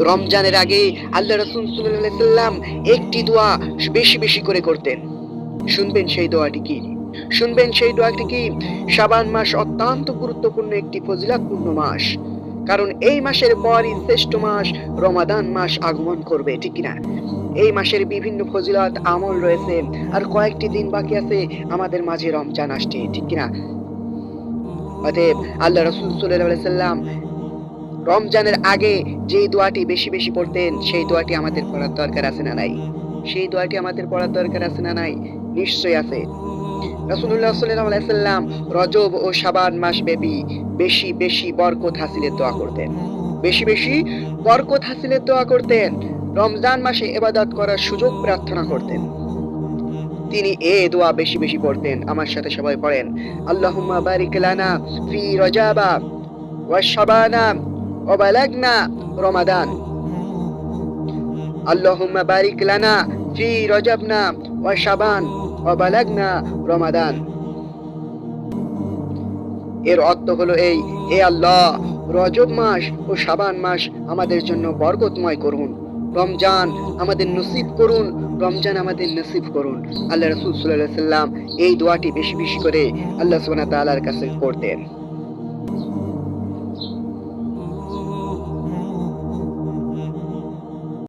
রমজানের আগে আল্লাহ রাসূল সাল্লাল্লাহু আলাইহি সাল্লাম একটি দোয়া বেশি বেশি করে করতেন। শুনবেন সেই দোয়াটি কি? শুনবেন সেই দোয়াটি কি? শাবান মাস অত্যন্ত গুরুত্বপূর্ণ একটি ফজিলতপূর্ণ মাস। কারণ এই মাসের পরই শ্রেষ্ঠ মাস রমাদান মাস আগমন করবে, ঠিক কিনা? এই মাসের বিভিন্ন ফজিলত আমল রয়েছে, আর কয়েকটি দিন বাকি আছে আমাদের মাঝে রমজান আসছে, ঠিক কিনা? অতএব আল্লাহ রাসূল সাল্লাল্লাহু আলাইহি সাল্লাম রমজানের আগে যেই দোয়াটি বেশি বেশি পড়তেন সেই দোয়াটি আমাদের পড়ার দরকার আছে না নাই? সেই দোয়াটি আমাদের পড়ার দরকার আছে না নাই? নিশ্চয়ই আছে। রাসূলুল্লাহ সাল্লাল্লাহু আলাইহি সাল্লাম রজব ও শাবান মাস ব্যাপী বেশি বেশি বরকত হাসিলের দোয়া করতেন। বেশি বেশি বরকত হাসিলের দোয়া করতেন। রমজান মাসে ইবাদত করার সুযোগ প্রার্থনা করতেন। তিনি দোয়া বেশি বেশি পড়তেন। আমার সাথে সবাই পড়েন, আল্লাহুম্মা বারিক লানা ফি রজাবা ওয়া শাবানা ওয়া বালাগনা রমাদান। আল্লাহুম্মা বারিক লানা ফি রজবনা ওয়া শাবান ওয়া বালাগনা রমাদান। এর অর্থ হলো এই, হে আল্লাহ, রজব মাস ও শাবান মাস আমাদের জন্য বরকতময় করুন। রমজান আমাদের নসিব করুন, রমজান আমাদের নসিব করুন। আল্লাহ রাসূল সাল্লাল্লাহু আলাইহি সাল্লাম এই দোয়াটি বেশি বেশি করে আল্লাহ সুবহানাহু ওয়া তাআলার কাছে করতেন।